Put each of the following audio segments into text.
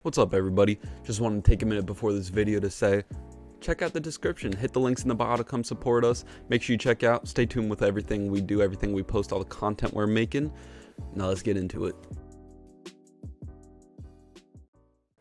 What's up, everybody? Just wanted to take a minute before this video to say, check out the description, hit the links in the bio to come support us. Make sure you check out, stay tuned with everything we do, everything we post, all the content we're making. Now let's get into it.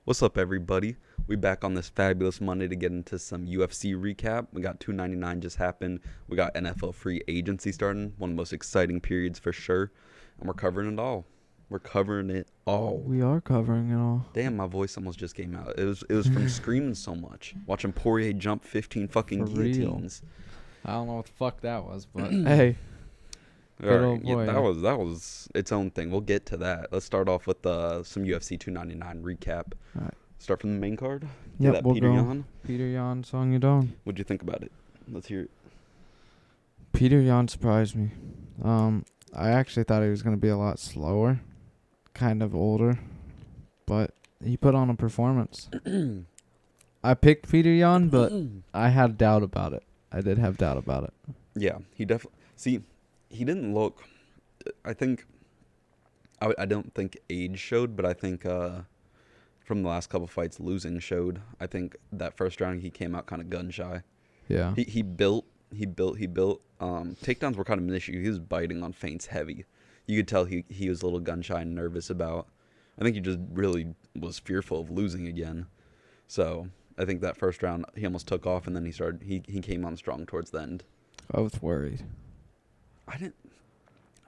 What's up, everybody? We back on this fabulous Monday to get into some UFC recap. We got 299 just happened. We got NFL free agency starting, one of the most exciting periods for sure. And we're covering it all. We're covering it all. We are covering it all. Damn, my voice almost just came out. It was from screaming so much. Watching Poirier jump 15 fucking For guillotines. I don't know what the fuck that was, but Hey, All good right, old boy. that was its own thing. We'll get to that. Let's start off with some UFC 299 recap. All right. Start from the main card. Yep, that we'll Peter go. Yan. Peter Yan, Song Yadong. What'd you think about it? Let's hear it. Peter Yan surprised me. I actually thought he was going to be a lot slower, kind of older, but he put on a performance. I picked Peter Yan, but I had doubt about it. I did have doubt about it. Yeah, he definitely. See, he didn't look. I think. I don't think age showed, but I think from the last couple fights, losing showed. I think that first round he came out kind of gun shy. Yeah. He built. Takedowns were kind of an issue. He was biting on feints heavy. You could tell he was a little gun shy and nervous about. I think he just really was fearful of losing again. So I think that first round he almost took off, and then he came on strong towards the end. I was worried.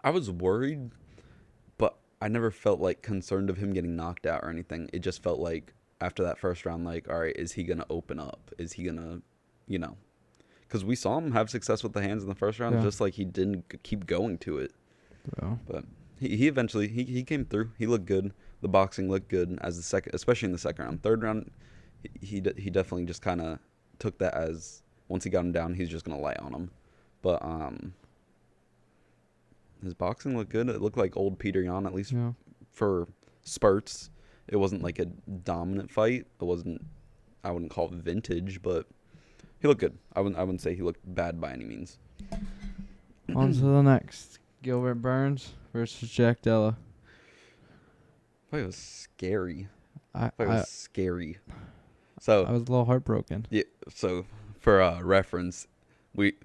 I was worried, but I never felt like concerned of him getting knocked out or anything. It just felt like after that first round, like, all right, is he gonna open up? Is he gonna, because we saw him have success with the hands in the first round, just like he didn't keep going to it. So. But he eventually he came through. He looked good. The boxing looked good as the second, especially in the second round. Third round, he definitely just kind of took that as once he got him down, he's just gonna lay on him. But his boxing looked good. It looked like old Peter Yan, at least for spurts. It wasn't like a dominant fight. It wasn't. I wouldn't call it vintage, but he looked good. I wouldn't say he looked bad by any means. On to the next. Gilbert Burns versus Jack Della. It was scary. I was scary. So was a little heartbroken. yeah. So for reference,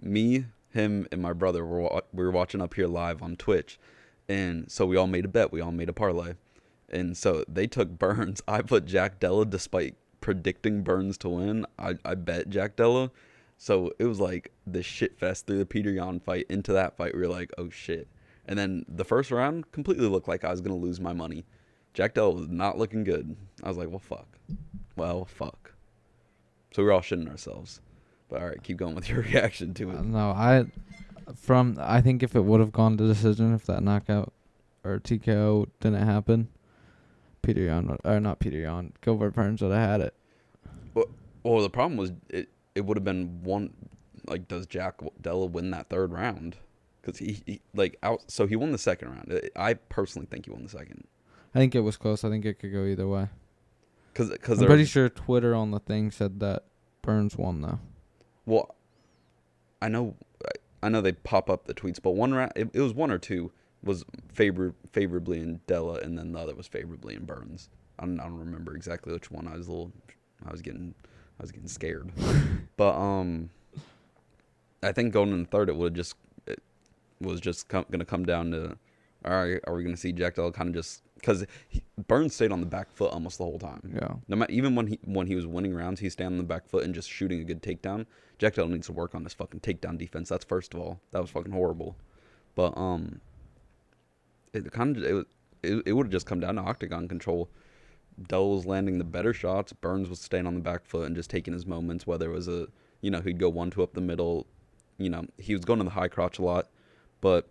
me, him, and my brother we were watching up here live on Twitch, and so we all made a bet. We all made a parlay, and so they took Burns. I put Jack Della despite predicting Burns to win. I bet Jack Della. So it was like this shit fest through the Peter Yan fight into that fight. We were like, oh shit. And then the first round completely looked like I was going to lose my money. Jack Della was not looking good. I was like, well, fuck. So we were all shitting ourselves. But all right, keep going with your reaction to it. No, I think if it would have gone to decision, if that knockout or TKO didn't happen, Gilbert Burns would have had it. Well, the problem was it would have been one, like, does Jack Della win that third round? Because so he won the second round. I personally think he won the second. I think it was close. I think it could go either way. Cause I'm pretty sure Twitter on the thing said that Burns won, though. Well, I know they pop up the tweets, but one round, it was one or two was favorably in Della, and then the other was favorably in Burns. I don't remember exactly which one. I was getting scared. But I think going in the third, it was just going to come down to, all right, are we going to see Jack Della kind of just, because Burns stayed on the back foot almost the whole time. Yeah. No matter, even when he was winning rounds, he's staying on the back foot and just shooting a good takedown. Jack Della needs to work on his fucking takedown defense. That's first of all. That was fucking horrible. But it would have just come down to octagon control. Della was landing the better shots. Burns was staying on the back foot and just taking his moments. Whether it was he'd go 1-2 up the middle. He was going to the high crotch a lot, but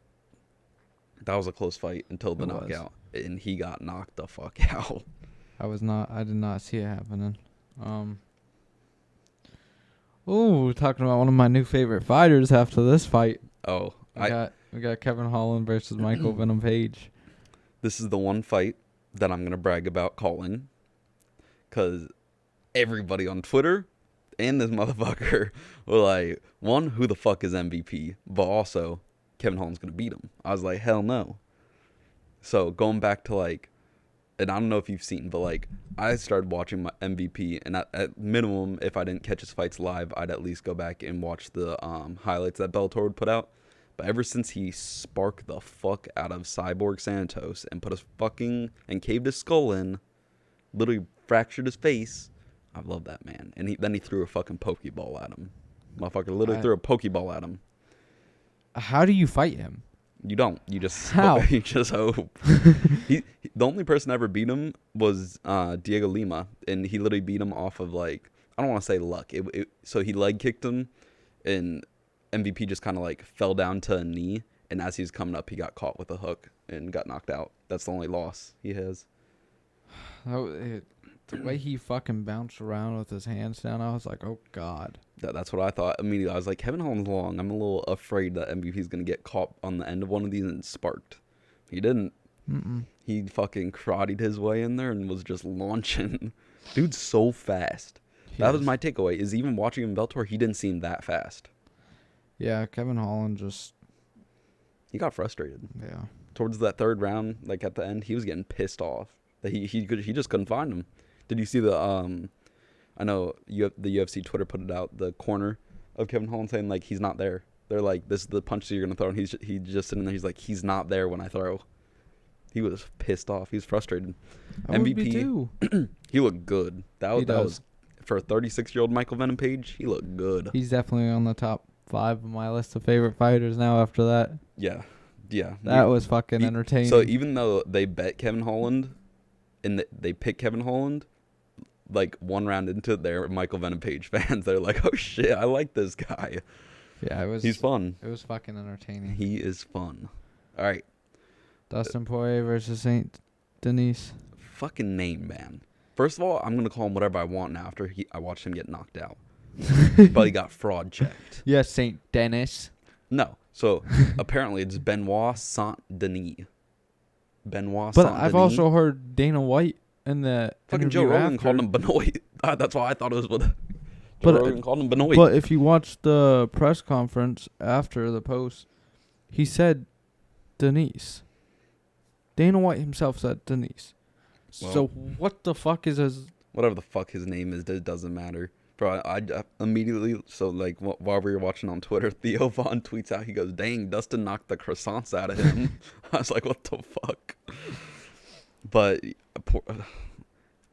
that was a close fight until the knockout, and he got knocked the fuck out. I did not see it happening. Talking about one of my new favorite fighters after this fight. Oh, we got Kevin Holland versus Michael Venom Page. This is the one fight that I'm gonna brag about calling, because everybody on Twitter and this motherfucker were like, one, who the fuck is MVP? But also, Kevin Holland's gonna beat him. I was like, hell no. So going back to like and I don't know if you've seen, but like I started watching my MVP, and at minimum, if I didn't catch his fights live, I'd at least go back and watch the highlights that Bellator would put out. But ever since he sparked the fuck out of Cyborg Santos and put his fucking and caved his skull in, literally fractured his face, I love that man. And then he threw a fucking pokeball at him. Motherfucker literally threw a pokeball at him. How do you fight him? You don't. You just How? You just hope. The only person that ever beat him was Diego Lima, and he literally beat him off of like, I don't want to say luck. So he leg kicked him, and MVP just kind of like fell down to a knee, and as he was coming up, he got caught with a hook and got knocked out. That's the only loss he has. The way he fucking bounced around with his hands down, I was like, oh god. That's what I thought immediately. I was like, Kevin Holland's long. I'm a little afraid that MVP's gonna get caught on the end of one of these and sparked. He didn't. He fucking karate his way in there and was just launching. Dude's so fast. That was my takeaway. Is even watching him Bellator, he didn't seem that fast. Yeah, Kevin Holland just. He got frustrated. Yeah. Towards that third round, like at the end, he was getting pissed off that he just couldn't find him. Did you see the I know the UFC Twitter put it out, the corner of Kevin Holland saying like he's not there. They're like, this is the punch that you're gonna throw, and he's just sitting there. He's like, he's not there when I throw. He was pissed off. He was frustrated. I would be too. He looked good. That was for a 36-year-old Michael Venom Page. He looked good. He's definitely on the top 5 of my list of favorite fighters now after that. Yeah. That was fucking entertaining. So even though they bet Kevin Holland, and they picked Kevin Holland, like one round into it, they're Michael Venom Page fans. They're like, oh shit, I like this guy. Yeah, he's fun. It was fucking entertaining. He is fun. All right. Dustin Poirier versus Saint Denis. Fucking name, man. First of all, I'm gonna call him whatever I want now after I watched him get knocked out. But he got fraud checked. Yes, Saint Denis. No. So apparently it's Benoit Saint Denis. But I've also heard Dana White in the fucking Joe Rogan called him Benoit. That's why I thought it was what. Joe Rogan called him Benoit. But if you watch the press conference after the post, he said Denise. Dana White himself said Denise. Well, so what the fuck is his? Whatever the fuck his name is, it doesn't matter. Bro, I immediately, so like while we were watching on Twitter, Theo Vaughn tweets out, he goes, dang, Dustin knocked the croissants out of him. I was like, what the fuck? But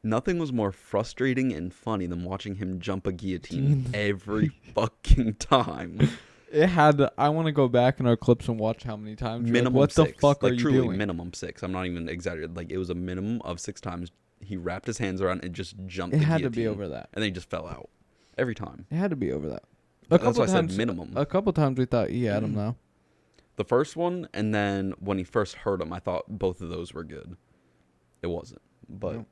nothing was more frustrating and funny than watching him jump a guillotine every fucking time. It had to, I want to go back in our clips and watch how many times. Minimum like, what 6. the fuck like, are you truly, doing? minimum 6. I'm not even exaggerating. Like, it was a minimum of 6 times. He wrapped his hands around and just jumped. It the had guillotine, to be over that. and then he just fell out every time. It had to be over that. That's why I said minimum. A couple times we thought he had him though. The first one, and then when he first hurt him, I thought both of those were good. It wasn't, but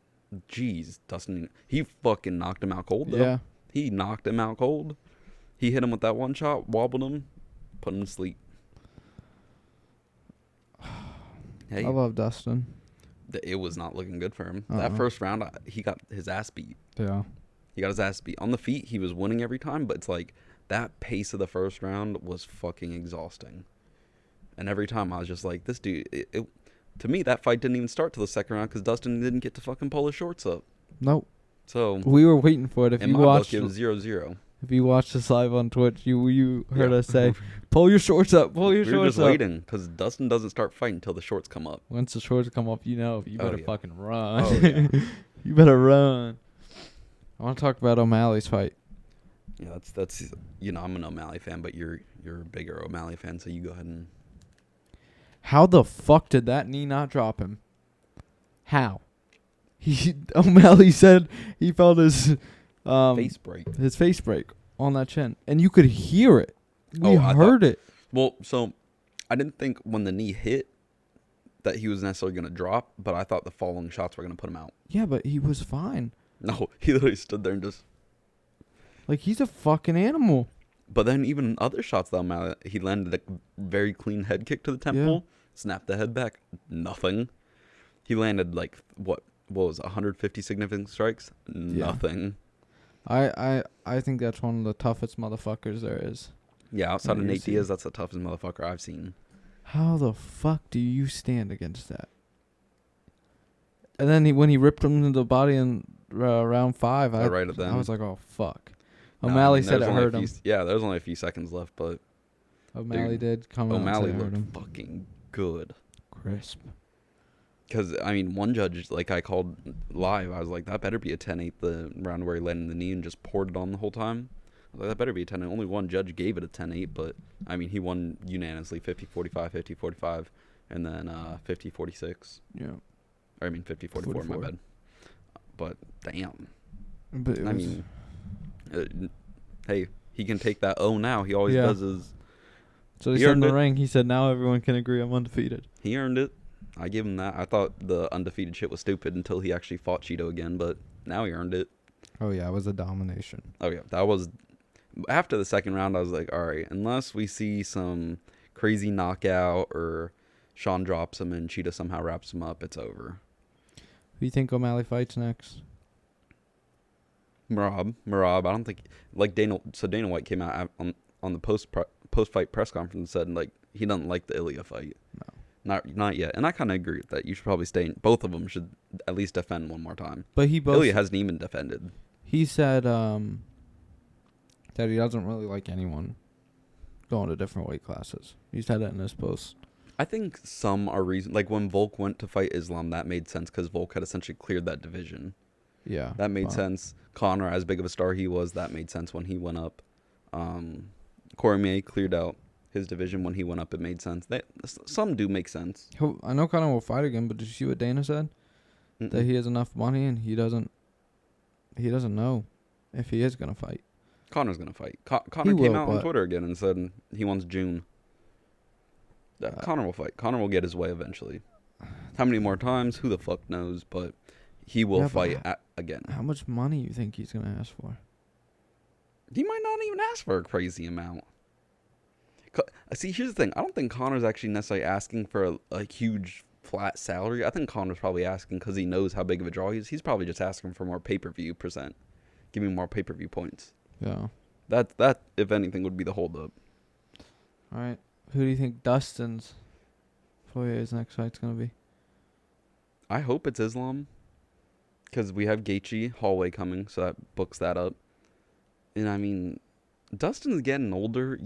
jeez, Dustin, he fucking knocked him out cold though. Yeah, he knocked him out cold. He hit him with that one shot, wobbled him, put him to sleep. Hey, I love Dustin. it was not looking good for him. That first round, he got his ass beat. Yeah. He got his ass beat. On the feet, he was winning every time, but it's like that pace of the first round was fucking exhausting. And every time I was just like, this dude, to me, that fight didn't even start till the second round because Dustin didn't get to fucking pull his shorts up. Nope. So We were waiting for it. If in you my watched, book, it was 0-0. if you watched this live on Twitch, you heard us say, "Pull your shorts up, pull your We were shorts just up." waiting because Dustin doesn't start fighting until the shorts come up. Once the shorts come up, you better yeah. fucking run. Oh, yeah. You better run. I want to talk about O'Malley's fight. Yeah, that's I'm an O'Malley fan, but you're a bigger O'Malley fan, so you go ahead and. How the fuck did that knee not drop him? How? O'Malley said he felt his Face break. his face break on that chin, and you could hear it. We I heard it. Well, so I didn't think when the knee hit that he was necessarily going to drop, but I thought the following shots were going to put him out. Yeah, but he was fine. No, he literally stood there and just. Like, he's a fucking animal. But then even other shots that he landed a very clean head kick to the temple, snapped the head back, nothing. He landed like what was 150 significant strikes, nothing. I think that's one of the toughest motherfuckers there is. Yeah, outside of Yeah, Nate Diaz, that's the toughest motherfucker I've seen. How the fuck do you stand against that? And then when he ripped him in the body in round 5, Right at the I end. was like, oh fuck. Nah, I O'Malley mean, said there's it only a hurt few- him. Yeah, there's only a few seconds left, but O'Malley dude, did come out O'Malley and say it hurt looked him. fucking good. Crisp. Because, I mean, one judge, like, I called live. I was like, that better be a 10-8, the round where he landed the knee and just poured it on the whole time. I was like, that better be a 10-8. Only one judge gave it a 10-8, but, I mean, he won unanimously 50-45, 50-45, and then 50-46. Yeah. Or, I mean, 50-44, my 44. bad. But, damn. But it I was, mean, hey, he can take that O now. He always Yeah. does his... so he he said in earned the it. ring, he said, now everyone can agree I'm undefeated. He earned it. I give him that. I thought the undefeated shit was stupid until he actually fought Cheeto again, but now he earned it. Oh, yeah, it was a domination. Oh, yeah. That was... After the second round, I was like, all right, unless we see some crazy knockout or Sean drops him and Cheetah somehow wraps him up, it's over. Who do you think O'Malley fights next? Marab, I don't think... Like, Dana White came out on the post-fight press conference and said, like, he doesn't like the Ilya fight. No. Not yet. And I kind of agree with that. You should probably stay... Both of them should at least defend one more time. But he both... Ilya hasn't even defended. He said that he doesn't really like anyone going to different weight classes. He said that in his post. I think some are reason... Like, when Volk went to fight Islam, that made sense because Volk had essentially cleared that division. Yeah. That made wow. sense. Connor, as big of a star he was, that made sense when he went up. Cormier cleared out his division when he went up. It made sense. Some do make sense. I know Conor will fight again, but did you see what Dana said? That he has enough money and he doesn't know if he is going to fight. Connor's going to fight. Connor came out on Twitter again and said he wants June. Connor will fight. Connor will get his way eventually. How many more times? Who the fuck knows? But he will fight again. How much money you think he's going to ask for? He might not even ask for a crazy amount. See, here's the thing. I don't think Connor's actually necessarily asking for a huge flat salary. I think Connor's probably asking because he knows how big of a draw he is. He's probably just asking for more pay-per-view %. Give me more pay-per-view points. Yeah. That, if anything, would be the holdup. All right. Who do you think Dustin's Poirier's next fight's going to be? I hope it's Islam. Because we have Gaethje, Hallway coming, so that books that up. And, I mean, Dustin's getting older.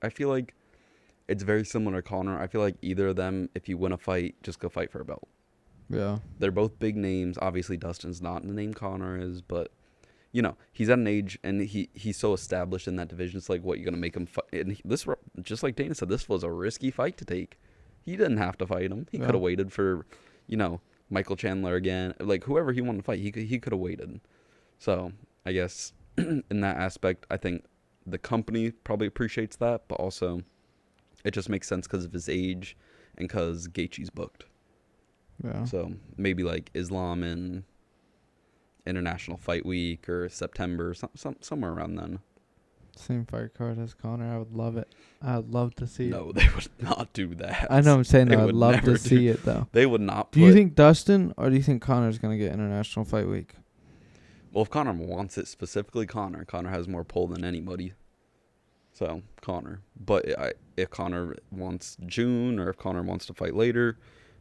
I feel like it's very similar to Conor. I feel like either of them, if you win a fight, just go fight for a belt. Yeah. They're both big names. Obviously, Dustin's not the name Conor is, but, you know, he's at an age, and he's so established in that division. It's like, what, you're going to make him fight? And just like Dana said, this was a risky fight to take. He didn't have to fight him. He could have waited for, you know, Michael Chandler again. Like, whoever he wanted to fight, he could have waited. So, I guess, in that aspect, I think the company probably appreciates that, but also it just makes sense because of his age and because Gaethje's booked. Yeah. So maybe like Islam in International Fight Week or September, somewhere around then. Same fight card as Conor. I would love it. I would love to see it. No, they would not do that. I know I'm saying They that. I'd would love never to see it, though. They would not Do you think Dustin or do you think Conor's going to get International Fight Week? Well, if Conor wants it, specifically Conor has more pull than anybody. So, Conor. But if Conor wants June or if Conor wants to fight later,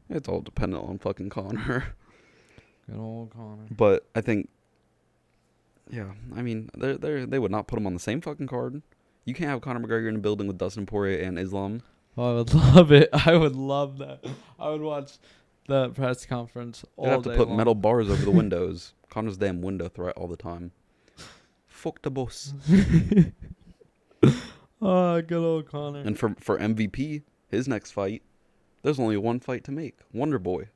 it's all dependent on fucking Conor. Good old Conor. But I think, yeah, I mean, they would not put him on the same fucking card. You can't have Conor McGregor in a building with Dustin Poirier and Islam. Oh, I would love it. I would love that. I would watch the press conference all day They'd have to put long. metal bars over the windows. Connor's damn window threat all the time. Fuck the boss. Oh, good old Conor. And for MVP, his next fight, there's only one fight to make. Wonder Boy.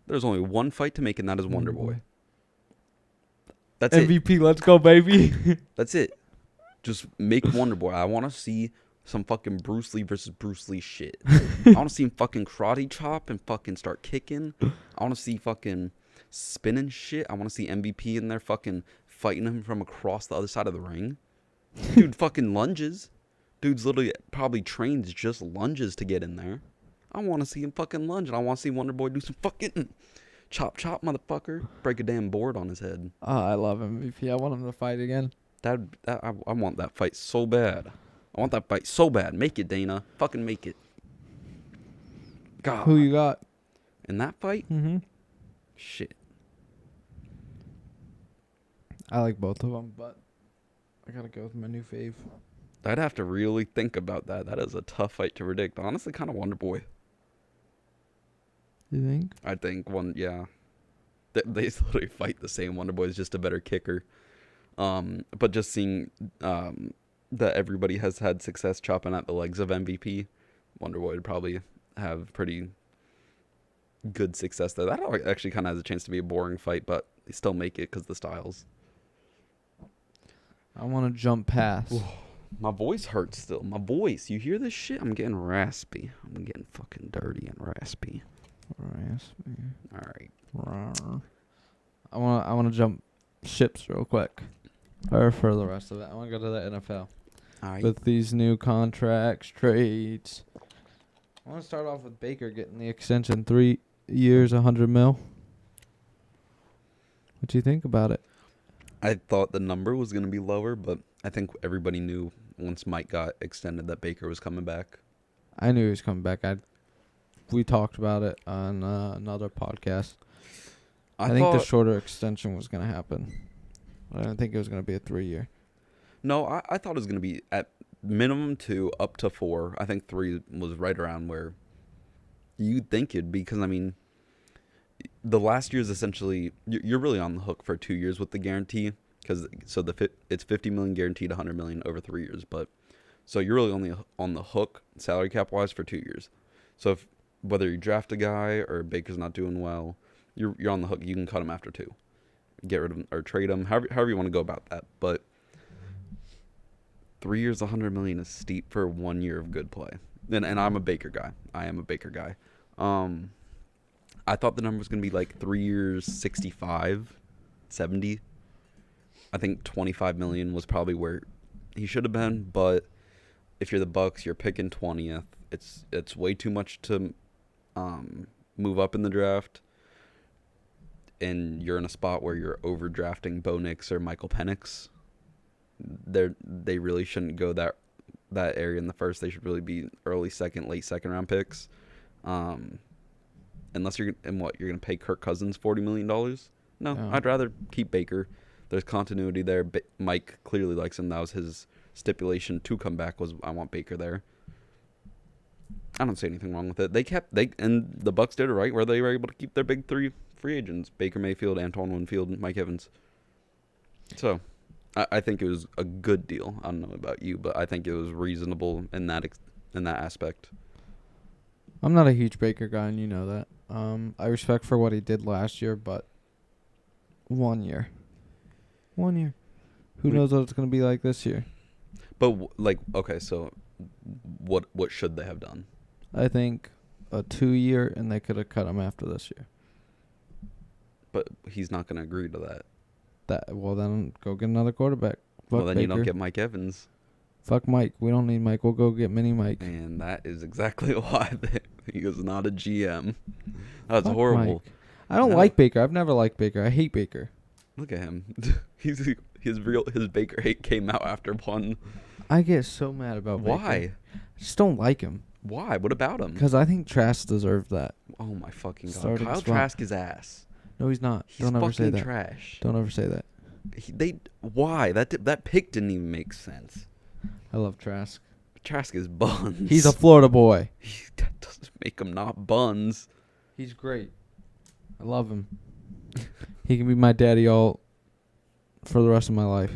There's only one fight to make, and that is Wonder Boy. That's MVP, let's go, baby. That's it. Just make Wonder Boy. I want to see some fucking Bruce Lee versus Bruce Lee shit. I want to see him fucking karate chop and fucking start kicking. I want to see fucking spinning shit. I want to see MVP in there fucking fighting him from across the other side of the ring. Dude fucking lunges. Dude's literally probably trains just lunges to get in there. I want to see him fucking lunge, and I want to see Wonder Boy do some fucking chop, motherfucker. Break a damn board on his head. Oh, I love MVP. I want him to fight again. I want that fight so bad. I want that fight so bad. Make it, Dana. Fucking make it. God. Who you got? In that fight, Mm-hmm. Shit. I like both of them, but I gotta go with my new fave. I'd have to really think about that. That is a tough fight to predict. Honestly, kind of Wonder Boy. You think? I think yeah. They literally fight the same. Wonder Boy is just a better kicker. But just seeing that everybody has had success chopping at the legs of MVP, Wonder Boy would probably have pretty good success there. That actually kind of has a chance to be a boring fight, but they still make it because the styles. I want to jump past. My voice hurts still. My voice. You hear this shit? I'm getting raspy. I'm getting fucking dirty and raspy. Raspy. All right. Rawr. I want to jump ships real quick. Or for the rest of it. I want to go to the NFL. All right. With these new contracts, trades. I want to start off with Baker getting the extension, 3 years, $100 million. What do you think about it? I thought the number was going to be lower, but I think everybody knew once Mike got extended that Baker was coming back. I knew he was coming back. We talked about it on another podcast. I think the shorter extension was going to happen. I didn't think it was going to be a 3-year. No, I thought it was going to be at minimum 2, up to 4. I think 3 was right around where you'd think it'd be, because, I mean, the last year is essentially, you're really on the hook for 2 years with the guarantee, because it's $50 million guaranteed, $100 million over 3 years, but so you're really only on the hook salary cap wise for 2 years. So whether you draft a guy or Baker's not doing well, you're on the hook. You can cut him after 2, get rid of him or trade him, however you want to go about that. But 3 years, $100 million is steep for 1 year of good play. And I'm a Baker guy. I am a Baker guy. I thought the number was going to be like 3 years, 65, 70. I think 25 million was probably where he should have been. But if you're the Bucks, you're picking 20th. It's way too much to move up in the draft. And you're in a spot where you're overdrafting Bo Nix or Michael Penix. They really shouldn't go that area in the first. They should really be early second, late second round picks. Unless you're going to pay Kirk Cousins $40 million? No, Yeah. I'd rather keep Baker. There's continuity there. Mike clearly likes him. That was his stipulation to come back, was I want Baker there. I don't see anything wrong with it. And the Bucks did it right, where they were able to keep their big 3 free agents: Baker Mayfield, Antoine Winfield, Mike Evans. So I think it was a good deal. I don't know about you, but I think it was reasonable in that aspect. I'm not a huge Baker guy, and you know that. I respect for what he did last year, but 1 year. 1 year. Who knows what it's going to be like this year? But, okay, so what should they have done? I think a 2-year, and they could have cut him after this year. But he's not going to agree to that. Well, then go get another quarterback. Well, Fuck then Baker. you don't get Mike Evans. Fuck Mike. We don't need Mike. We'll go get Mini Mike. And that is exactly why he was not a GM. That was Fuck horrible. Mike. I don't like Baker. I've never liked Baker. I hate Baker. Look at him. His Baker hate came out after one. I get so mad about Baker. Why? I just don't like him. Why? What about him? Because I think Trask deserved that. Oh my fucking god! Starting Kyle spot. Trask is ass. No, he's not. He's Don't ever say fucking that. trash. Don't ever say that. Why? That pick didn't even make sense. I love Trask. Trask is buns. He's a Florida boy. That doesn't make him not buns. He's great. I love him. He can be my daddy all for the rest of my life.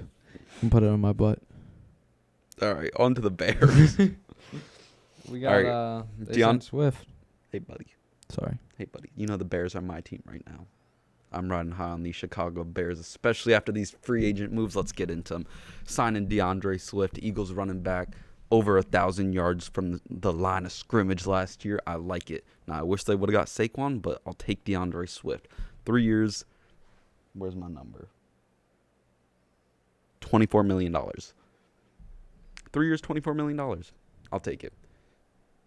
And put it on my butt. All right, on to the Bears. We got All Deion Swift. Hey, buddy. Sorry. Hey, buddy. You know the Bears are my team right now. I'm riding high on these Chicago Bears, especially after these free agent moves. Let's get into them. Signing DeAndre Swift, Eagles running back, over 1,000 yards from the line of scrimmage last year. I like it. Now, I wish they would have got Saquon, but I'll take DeAndre Swift. 3 years. Where's my number? $24 million. 3 years, $24 million. I'll take it.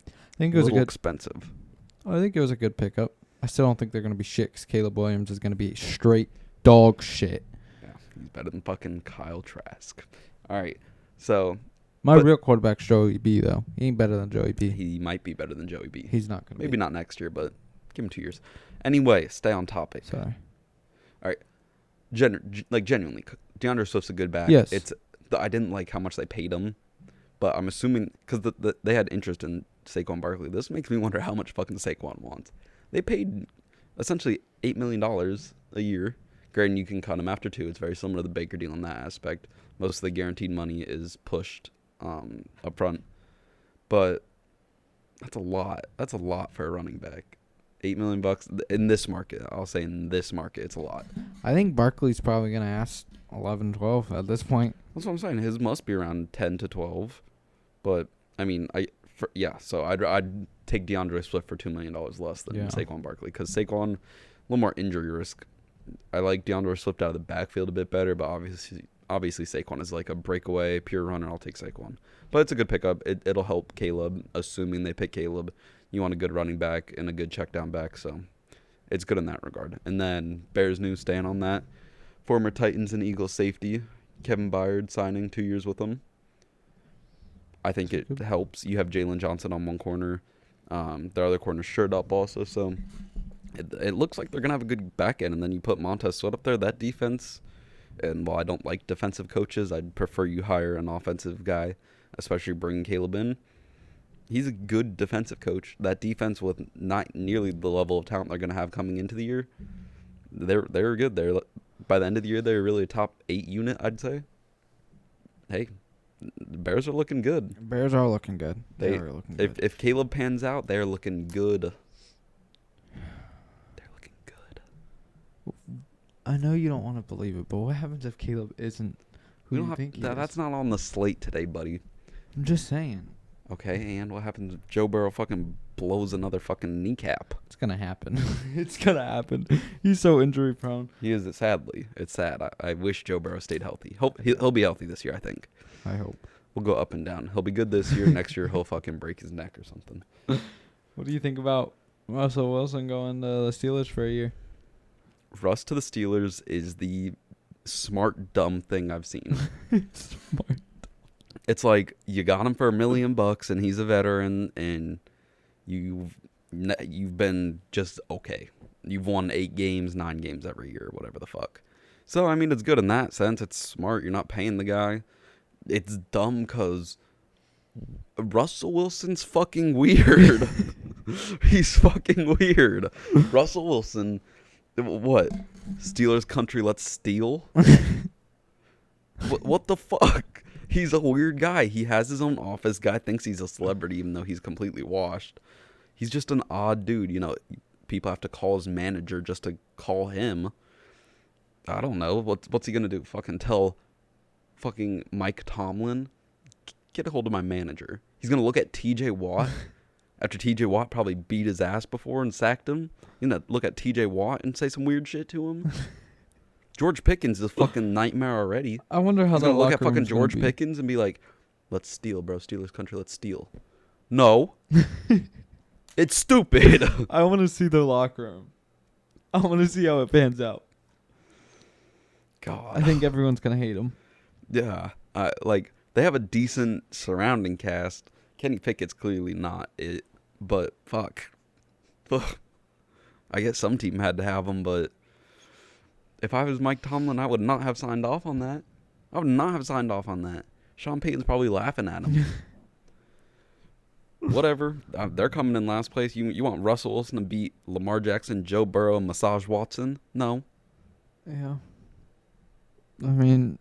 I think it was a good. Expensive. I think it was a good pickup. I still don't think they're going to be shit 'cause Caleb Williams is going to be straight dog shit. Yeah, he's better than fucking Kyle Trask. All right, so My real quarterback's Joey B, though. He ain't better than Joey B. he might be better than Joey B. He's not going to be. Maybe not next year, but give him 2 years. Anyway, stay on topic. Sorry. Genuinely, DeAndre Swift's a good back. Yes. I didn't like how much they paid him, but I'm assuming because they had interest in Saquon Barkley. This makes me wonder how much fucking Saquon wants. They paid essentially $8 million a year. Granted, you can cut him after 2. It's very similar to the Baker deal in that aspect. Most of the guaranteed money is pushed up front, but that's a lot. That's a lot for a running back. $8 million in this market. I'll say in this market, it's a lot. I think Barkley's probably gonna ask 11, 12 at this point. That's what I'm saying. His must be around 10 to 12. But I mean, So I'd take DeAndre Swift for $2 million less than Saquon Barkley because Saquon a little more injury risk. I like DeAndre Swift out of the backfield a bit better, but obviously Saquon is like a breakaway pure runner. I'll take Saquon, but it's a good pickup. It'll help Caleb, assuming they pick Caleb. You want a good running back and a good check down back, so it's good in that regard. And then Bears news, staying on that. Former Titans and Eagles safety Kevin Byard signing 2 years with them. I think it helps. You have Jalen Johnson on one corner. Their other corner's shirt up also, so it looks like they're going to have a good back end. And then you put Montez Sweat up there, that defense. And while I don't like defensive coaches, I'd prefer you hire an offensive guy, especially bringing Caleb in. He's a good defensive coach. That defense with not nearly the level of talent they're going to have coming into the year, they're good. By the end of the year, they're really a top 8 unit, I'd say. Hey, the Bears are looking good. Bears are looking good. They are looking good. If Caleb pans out, they're looking good. They're looking good. I know you don't want to believe it, but what happens if Caleb isn't who you think he is? That's not on the slate today, buddy. I'm just saying. Okay, and what happens if Joe Burrow fucking blows another fucking kneecap? It's going to happen. It's gonna happen. He's so injury prone. He is, sadly. It's sad. I wish Joe Burrow stayed healthy. He'll be healthy this year, I think. I hope. We'll go up and down. He'll be good this year. Next year, he'll fucking break his neck or something. What do you think about Russell Wilson going to the Steelers for a year? Russ to the Steelers is the smart, dumb thing I've seen. It's smart. It's like you got him for $1 million and he's a veteran and you've been just okay. You've won 8 games, 9 games every year, whatever the fuck. So, I mean, it's good in that sense. It's smart. You're not paying the guy. It's dumb because Russell Wilson's fucking weird. He's fucking weird. Russell Wilson, what? Steelers country, let's steal? What the fuck? He's a weird guy. He has his own office. Guy thinks he's a celebrity even though he's completely washed. He's just an odd dude. You know, people have to call his manager just to call him. I don't know. What's he going to do? Fucking tell fucking Mike Tomlin, get a hold of my manager. He's going to look at TJ Watt after TJ Watt probably beat his ass before and sacked him. You know, look at TJ Watt and say some weird shit to him. George Pickens is a fucking nightmare already. I wonder how He's that gonna look locker at fucking room's gonna George be. Pickens and be like, "Let's steal, bro. Steelers country. Let's steal." No, it's stupid. I want to see their locker room. I want to see how it pans out. God, I think everyone's gonna hate him. yeah. Like they have a decent surrounding cast. Kenny Pickett's clearly not it, but fuck. I guess some team had to have him, but if I was Mike Tomlin, I would not have signed off on that. I would not have signed off on that. Sean Payton's probably laughing at him. Whatever. They're coming in last place. You want Russell Wilson to beat Lamar Jackson, Joe Burrow, and Massage Watson? No. Yeah. I mean,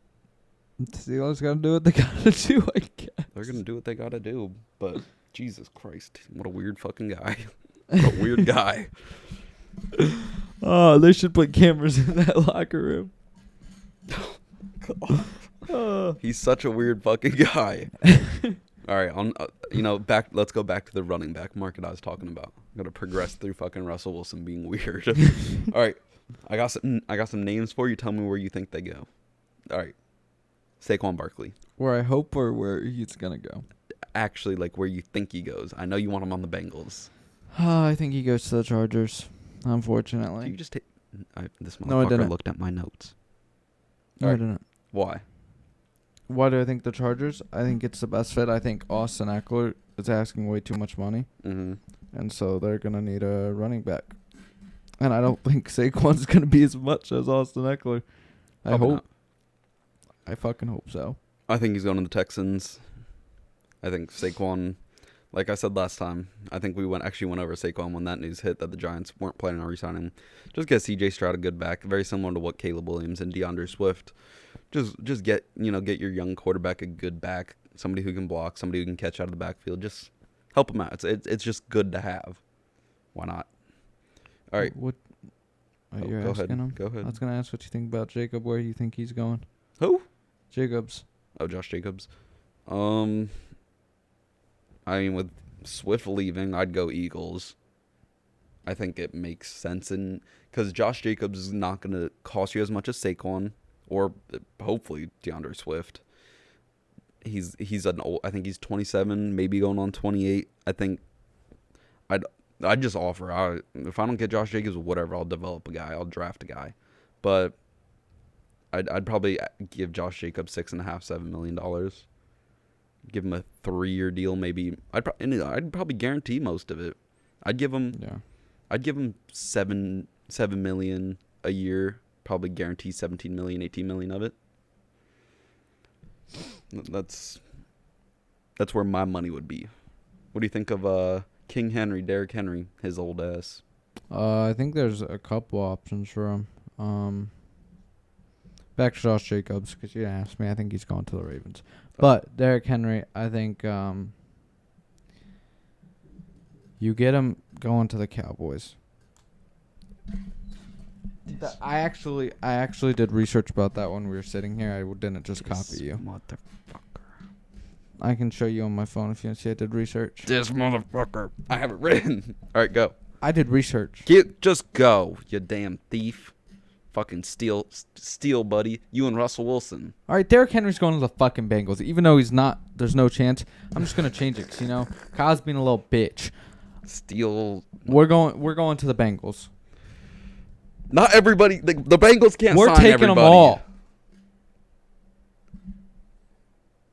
the Steelers got to do what they got to do, I guess. They're going to do what they got to do. But Jesus Christ. What a weird fucking guy. What a weird guy. Oh, they should put cameras in that locker room. He's such a weird fucking guy. All right, let's go back to the running back market I was talking about. I'm gonna progress through fucking Russell Wilson being weird. All right, I got some names for you. Tell me where you think they go. All right, Saquon Barkley. Where I hope or where he's gonna go. Actually, like where you think he goes. I know you want him on the Bengals. I think he goes to the Chargers, unfortunately. You just take. This No, I motherfucker didn't. looked at my notes. No, I Alright. didn't. Why? Why do I think the Chargers? I think it's the best fit. I think Austin Eckler is asking way too much money, Mm-hmm. and so they're going to need a running back. And I don't think Saquon's going to be as much as Austin Eckler. I Probably hope. not. I fucking hope so. I think he's going to the Texans. I think Saquon, like I said last time, I think we went over Saquon when that news hit that the Giants weren't planning on re-signing him. Just get C.J. Stroud a good back, very similar to what Caleb Williams and DeAndre Swift. Just get your young quarterback a good back, somebody who can block, somebody who can catch out of the backfield. Just help him out. It's just good to have. Why not? All right. What? Oh, You're go asking ahead. him? Go ahead. I was going to ask what you think about Jacob, where you think he's going. Who? Jacobs. Oh, Josh Jacobs. I mean, with Swift leaving, I'd go Eagles. I think it makes sense, because Josh Jacobs is not going to cost you as much as Saquon or hopefully DeAndre Swift. He's an old. I think he's 27, maybe going on 28. I think I'd just offer. If I don't get Josh Jacobs, whatever, I'll develop a guy. I'll draft a guy, but I'd probably give Josh Jacobs $6.5-7 million. Give him a 3-year deal, maybe. I'd probably guarantee most of it. I'd give him $7 million a year. Probably guarantee 17 million, 18 million of it. That's where my money would be. What do you think of King Henry, Derrick Henry, his old ass? I think there's a couple options for him. Back to Josh Jacobs, because you asked me. I think he's going to the Ravens. But Derrick Henry, I think you get him going to the Cowboys. I actually did research about that when we were sitting here. I didn't just copy you. Motherfucker. I can show you on my phone if you want to see I did research. This motherfucker. I have it written. All right, go. I did research. Just go, you damn thief. Fucking steal, buddy. You and Russell Wilson. All right, Derrick Henry's going to the fucking Bengals. Even though he's not, there's no chance. I'm just going to change it because, Kyle's being a little bitch. Steal. We're going to the Bengals. Not everybody. The Bengals can't We're sign taking everybody. them all.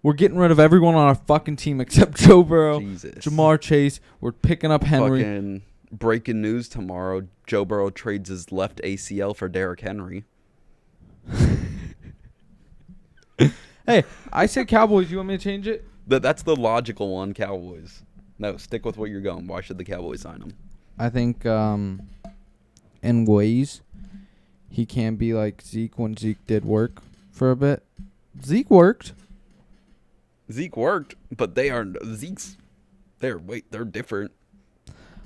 We're getting rid of everyone on our fucking team except Joe Burrow, Jesus. Jamar Chase. We're picking up Henry. Fucking breaking news tomorrow. Joe Burrow trades his left ACL for Derrick Henry. Hey, I said Cowboys. You want me to change it? That's the logical one, Cowboys. No, stick with what you're going. Why should the Cowboys sign him? I think in ways he can be like Zeke when Zeke did work for a bit. Zeke worked. Zeke worked, but they're different.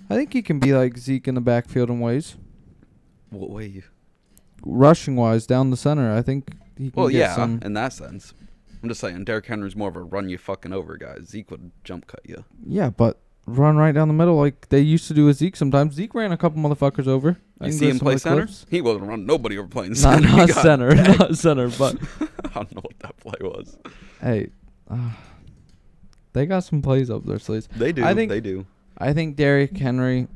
I think he can be like Zeke in the backfield in ways. What way? Rushing wise, down the center, I think he can get some. In that sense. I'm just saying, Derrick Henry's more of a run you fucking over guy. Zeke would jump cut you. Yeah, but run right down the middle like they used to do with Zeke sometimes. Zeke ran a couple motherfuckers over. You see him play center? He wasn't running nobody over playing Not center. not center, not center, but I don't know what that play was. hey, they got some plays up their sleeves. They do. They do. I think Derrick Henry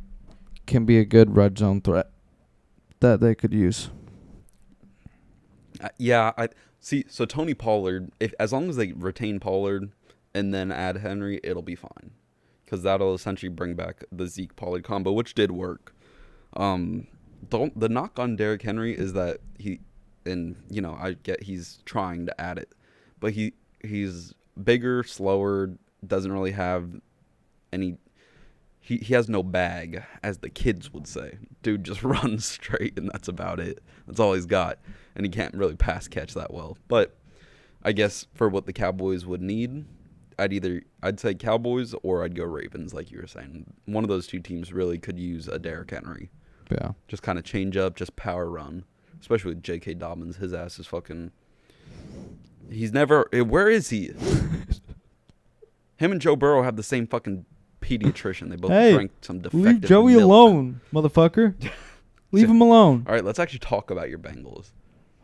can be a good red zone threat that they could use. I see. So Tony Pollard, as long as they retain Pollard and then add Henry, it'll be fine, because that'll essentially bring back the Zeke Pollard combo, which did work. The knock on Derrick Henry is that I get he's trying to add it, but he's bigger, slower, doesn't really have any. He has no bag, as the kids would say. Dude just runs straight, and that's about it. That's all he's got, and he can't really pass catch that well. But I guess for what the Cowboys would need, I'd say Cowboys or I'd go Ravens, like you were saying. One of those two teams really could use a Derrick Henry. Yeah. Just kind of change up, just power run, especially with J.K. Dobbins. His ass is fucking. He's never. Where is he? Him and Joe Burrow have the same fucking pediatrician. They both drank some defective leave Joey milk. alone, motherfucker. Leave him alone. All right, let's actually talk about your Bengals.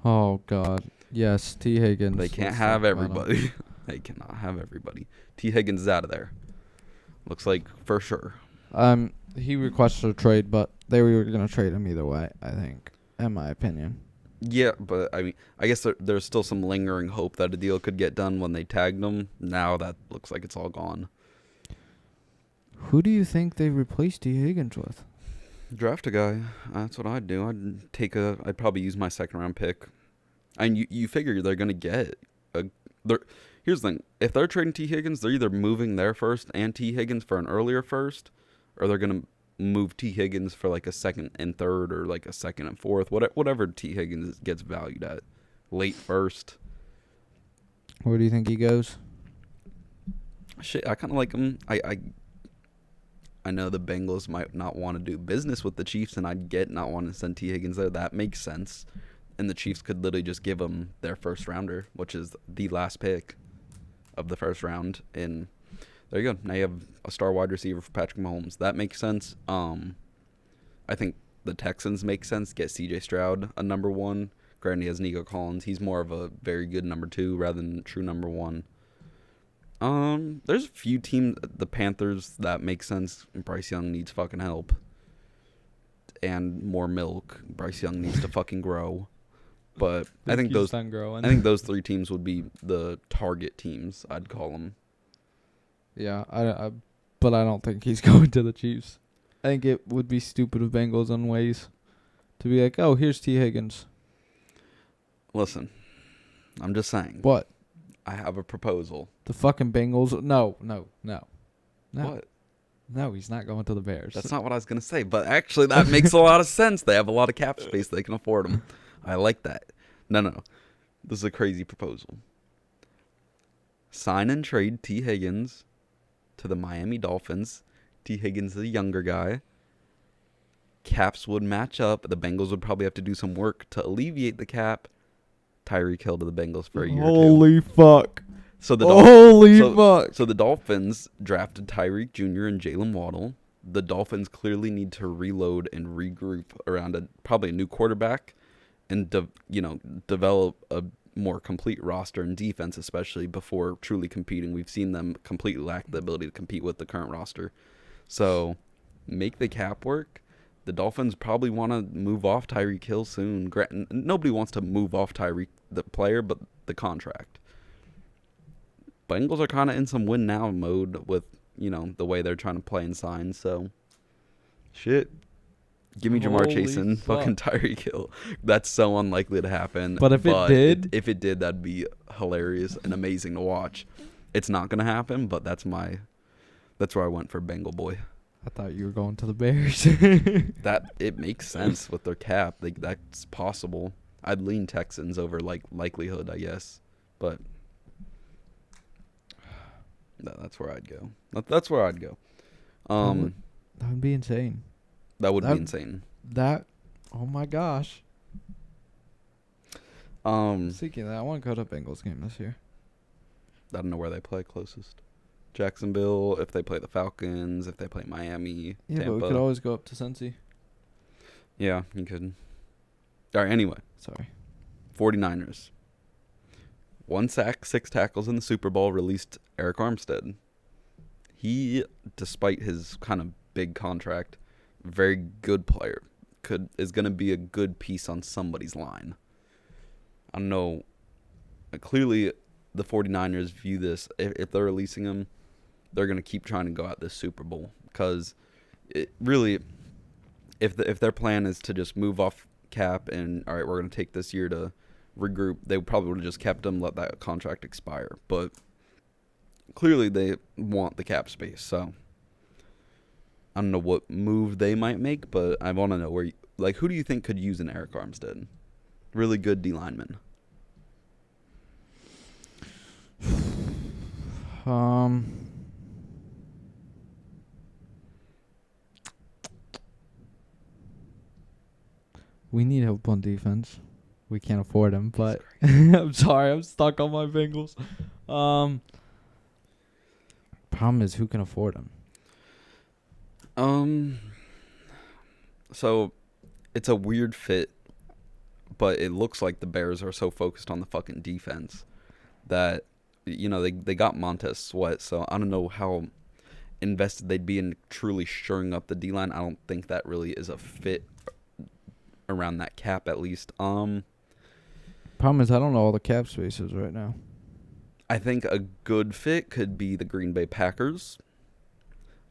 Oh God, yes, T. Higgins. They can't have everybody. They cannot have everybody. T. Higgins is out of there. Looks like for sure. He requested a trade, but they were gonna trade him either way. I think, in my opinion. Yeah, but I mean, I guess there's still some lingering hope that a deal could get done when they tagged him. Now that looks like it's all gone. Who do you think they replaced T. Higgins with? Draft a guy. That's what I'd do. I'd probably use my second round pick. And you figure they're gonna get a. They're, here's the thing: if they're trading T Higgins, they're either moving their first and T Higgins for an earlier first, or they're gonna move T Higgins for like a second and third, or like a second and fourth, whatever T Higgins gets valued at, late first. Where do you think he goes? Shit, I kind of like him. I know the Bengals might not want to do business with the Chiefs, and I'd get not wanting to send T Higgins there. That makes sense. And the Chiefs could literally just give them their first rounder, which is the last pick of the first round. And there you go. Now you have a star wide receiver for Patrick Mahomes. That makes sense. I think the Texans make sense. Get C.J. Stroud a number one. Granted, he has Nico Collins. He's more of a very good number two rather than true number one. There's a few teams, the Panthers, that make sense. Bryce Young needs fucking help. And more milk. Bryce Young needs to fucking grow. But I think those three teams would be the target teams, I'd call them. Yeah, but I don't think he's going to the Chiefs. I think it would be stupid of Bengals on ways to be like, oh, here's T. Higgins. Listen, I'm just saying. What? I have a proposal. The fucking Bengals? No. What? No, he's not going to the Bears. That's not what I was going to say, but actually that makes a lot of sense. They have a lot of cap space. They can afford them. I like that. No. This is a crazy proposal. Sign and trade T. Higgins to the Miami Dolphins. T. Higgins is a younger guy. Caps would match up. The Bengals would probably have to do some work to alleviate the cap. Tyreek Hill to the Bengals for a year or two. Holy fuck. So the fuck. So the Dolphins drafted Tyreek Jr. and Jalen Waddle. The Dolphins clearly need to reload and regroup around probably a new quarterback and develop a more complete roster and defense, especially before truly competing. We've seen them completely lack the ability to compete with the current roster. So make the cap work. The Dolphins probably want to move off Tyreek Hill soon. Nobody wants to move off Tyreek, the player, but the contract. Bengals are kind of in some win now mode with, the way they're trying to play and sign. So, shit. Give me Jamar Chase and fucking Tyreek Hill. That's so unlikely to happen. But if it did, that'd be hilarious and amazing to watch. It's not going to happen, but that's where I went for Bengal boy. I thought you were going to the Bears. That it makes sense with their cap. That's possible. I'd lean Texans over likelihood, I guess. But that's where I'd go. That's where I'd go. That would be insane. That would be insane. Oh my gosh. Speaking of that, I want to go to a Bengals game this year. I don't know where they play closest. Jacksonville, if they play the Falcons, if they play Miami, yeah, Tampa. but we could always go up to Cincy. Yeah, you could. All right, anyway. Sorry. 49ers. 1 sack, 6 tackles in the Super Bowl, released Eric Armstead. He, despite his kind of big contract, very good player, is going to be a good piece on somebody's line. I don't know. Clearly, the 49ers view this, if they're releasing him, they're going to keep trying to go at this Super Bowl. Because it really, if their plan is to just move off cap and, all right, we're going to take this year to regroup, they probably would have just kept him, let that contract expire. But clearly they want the cap space. So I don't know what move they might make, but I want to know who do you think could use an Eric Armstead? Really good D lineman. We need help on defense. We can't afford him, but I'm sorry, I'm stuck on my Bengals. Problem is, who can afford him? So it's a weird fit, but it looks like the Bears are so focused on the fucking defense that they got Montez Sweat, so I don't know how invested they'd be in truly shoring up the D-line. I don't think that really is a fit around that cap, at least. Problem is, I don't know all the cap spaces right now. I think a good fit could be the Green Bay Packers.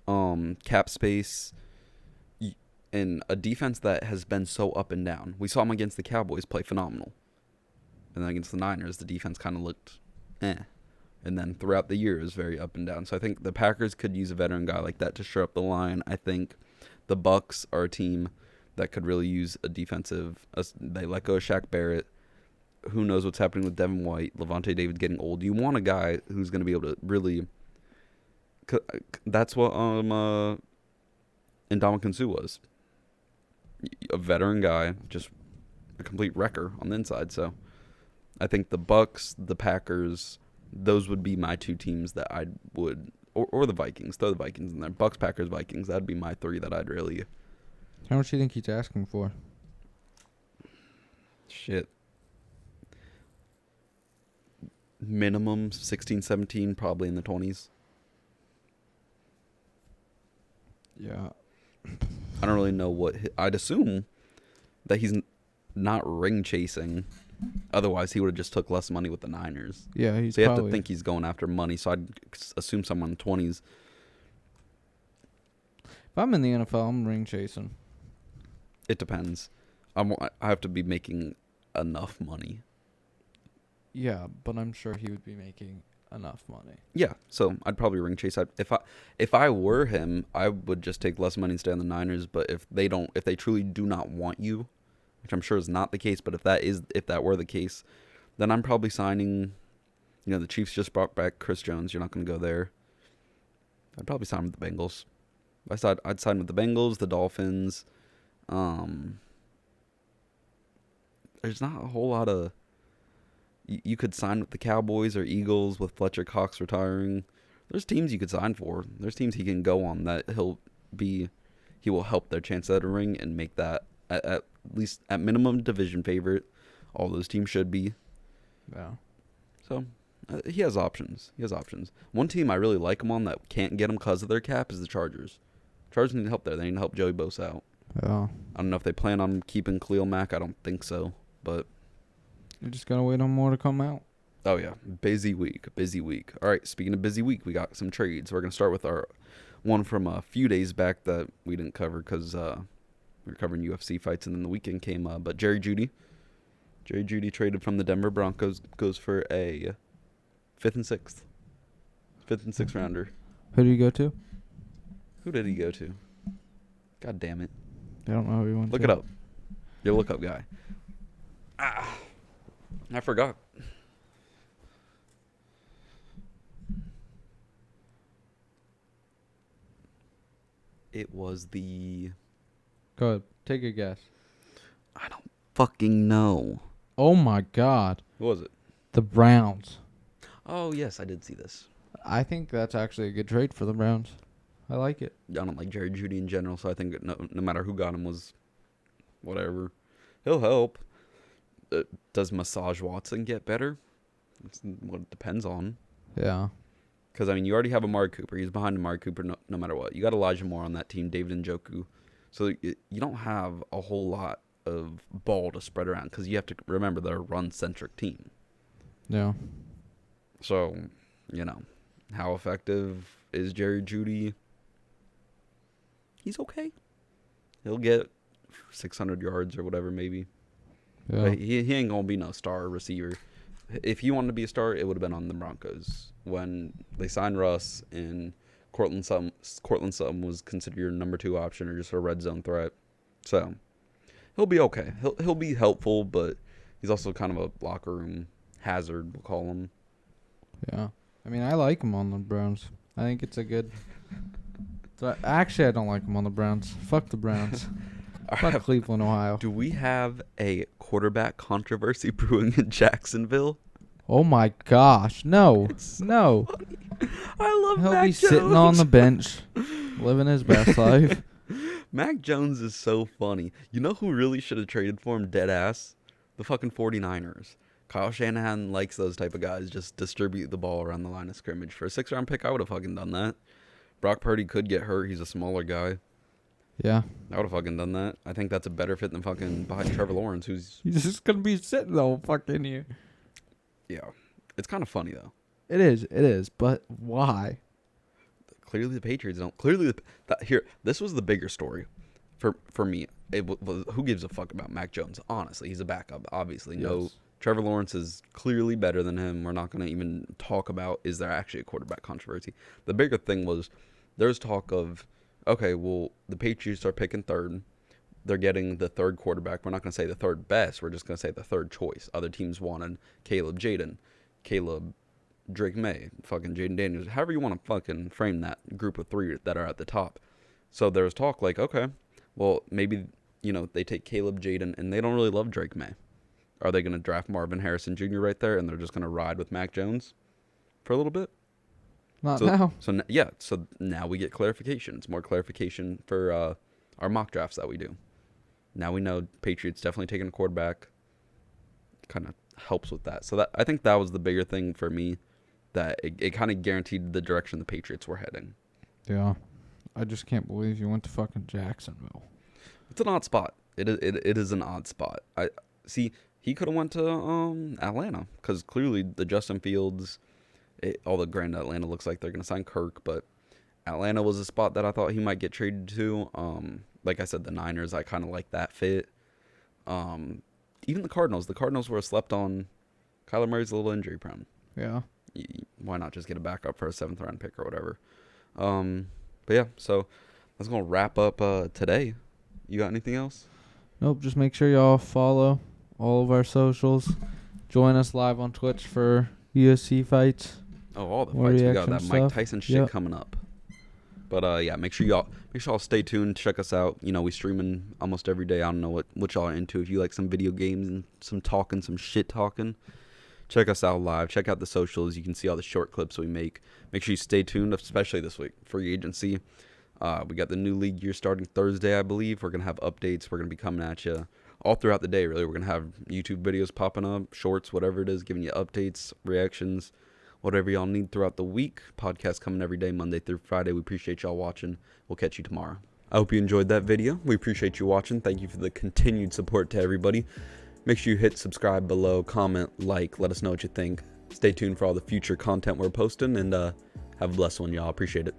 Cap space, And a defense that has been so up and down. We saw him against the Cowboys play phenomenal. And then against the Niners, the defense kind of looked eh. And then throughout the year, it was very up and down. So I think the Packers could use a veteran guy like that to shore up the line. I think the Bucs are a team that could really use a defensive. They let go of Shaq Barrett. Who knows what's happening with Devin White? Levante David getting old. You want a guy who's going to be able to really. That's what Ndamukong Suh was. A veteran guy, just a complete wrecker on the inside. So I think the Bucs, the Packers, those would be my two teams that I would, or the Vikings. Throw the Vikings in there. Bucs, Packers, Vikings. That'd be my three that I'd really. How much do you think he's asking for? Shit. Minimum 16, 17, probably in the 20s. Yeah. I don't really know what. I'd assume that he's not ring chasing. Otherwise, he would have just took less money with the Niners. Yeah, he's so you have to think he's going after money. So I'd assume someone in the 20s. If I'm in the NFL, I'm ring chasing. It depends. I have to be making enough money. Yeah, but I'm sure he would be making enough money. Yeah, so I'd probably ring chase. If I were him, I would just take less money and stay on the Niners. But if they truly do not want you, which I'm sure is not the case, but if that were the case, then I'm probably signing. You know, the Chiefs just brought back Chris Jones. You're not going to go there. I'd probably sign with the Bengals. I'd sign with the Bengals, the Dolphins. There's not a whole lot of. You could sign with the Cowboys or Eagles with Fletcher Cox retiring. There's teams you could sign for. There's teams he can go on that he will help their chance at a ring and make that at least at minimum division favorite. All those teams should be. Yeah. So he has options. One team I really like him on that can't get him because of their cap is the Chargers. Chargers need help there. They need to help Joey Bosa out. Yeah. I don't know if they plan on keeping Khalil Mack. I don't think so, but. You're just going to wait on more to come out. Oh, yeah. Busy week. All right, speaking of busy week, we got some trades. We're going to start with our one from a few days back that we didn't cover because we were covering UFC fights, and then the weekend came. But Jerry Jeudy traded from the Denver Broncos, goes for a 5th and 6th rounder. Who did he go to? Who did he go to? God damn it. I don't know who he went to. Look it up. You're a look-up guy. I forgot. It was the. Go ahead. Take a guess. I don't fucking know. Oh, my God. What was it? The Browns. Oh, yes, I did see this. I think that's actually a good trade for the Browns. I like it. I don't like Jerry Jeudy in general, so I think no matter who got him was whatever. He'll help. Does Massage Watson get better? That's what it depends on. Yeah. Because, I mean, you already have Amari Cooper. He's behind Amari Cooper no matter what. You got Elijah Moore on that team, David Njoku. So you don't have a whole lot of ball to spread around because you have to remember they're a run-centric team. Yeah. So, how effective is Jerry Jeudy? He's okay. He'll get 600 yards or whatever, maybe. Yeah. But he ain't going to be no star receiver. If he wanted to be a star, it would have been on the Broncos. When they signed Russ and Cortland Sutton was considered your number 2 option or just a red zone threat. So, he'll be okay. He'll be helpful, but he's also kind of a locker room hazard, we'll call him. Yeah. I mean, I like him on the Browns. I think it's a good... Actually, I don't like him on the Browns. Fuck the Browns. Fuck Cleveland, Ohio. Do we have a quarterback controversy brewing in Jacksonville? Oh, my gosh. No. No. Funny. I love He'll Mac be Jones. sitting on the bench, living his best life. Mac Jones is so funny. You know who really should have traded for him dead ass? The fucking 49ers. Kyle Shanahan likes those type of guys. Just distribute the ball around the line of scrimmage. For a 6th-round pick, I would have fucking done that. Brock Purdy could get hurt. He's a smaller guy. Yeah. I would have fucking done that. I think that's a better fit than fucking behind Trevor Lawrence, who's... He's just going to be sitting the whole fucking year. Yeah. It's kind of funny, though. It is. But why? Clearly the Patriots don't... Here, this was the bigger story. for me, who gives a fuck about Mac Jones? Honestly, he's a backup. Obviously, no. Yes. Trevor Lawrence is clearly better than him. We're not going to even talk about is there actually a quarterback controversy. The bigger thing was there's talk of, okay, well, the Patriots are picking third. They're getting the third quarterback. We're not going to say the third best. We're just going to say the third choice. Other teams wanted Caleb Drake May, fucking Jaden Daniels, however you want to fucking frame that group of three that are at the top. So there was talk like, okay, well, maybe, they take Caleb, Jaden, and they don't really love Drake May. Are they going to draft Marvin Harrison Jr. right there, and they're just going to ride with Mac Jones for a little bit? Not now. So now we get clarification. It's more clarification for our mock drafts that we do. Now we know Patriots definitely taking a quarterback. Kind of helps with that. So I think that was the bigger thing for me, that it kind of guaranteed the direction the Patriots were heading. Yeah. I just can't believe you went to fucking Jacksonville. It's an odd spot. It is an odd spot. I see. He could have went to Atlanta because clearly the Justin Fields, all the grand Atlanta looks like they're going to sign Kirk, but Atlanta was a spot that I thought he might get traded to. Like I said, the Niners, I kind of like that fit. Even the Cardinals. The Cardinals were slept on. Kyler Murray's a little injury prone. Yeah. Why not just get a backup for a 7th round pick or whatever? But yeah, so that's going to wrap up today. You got anything else? Nope. Just make sure y'all follow all of our socials. Join us live on Twitch for UFC fights. Oh, all the More fights. We got reaction that Mike stuff. Tyson shit coming up. But yeah, make sure y'all stay tuned. Check us out. We streaming almost every day. I don't know what y'all are into. If you like some video games and some shit talking, check us out live. Check out the socials. You can see all the short clips we make. Make sure you stay tuned, especially this week. Free agency. We got the new league year starting Thursday, I believe. We're gonna have updates. We're gonna be coming at you all throughout the day. Really, we're gonna have YouTube videos popping up, shorts, whatever it is, giving you updates, reactions. Whatever y'all need throughout the week. Podcast coming every day, Monday through Friday. We appreciate y'all watching. We'll catch you tomorrow. I hope you enjoyed that video. We appreciate you watching. Thank you for the continued support to everybody. Make sure you hit subscribe below, comment, like, let us know what you think. Stay tuned for all the future content we're posting, and have a blessed one, y'all. Appreciate it.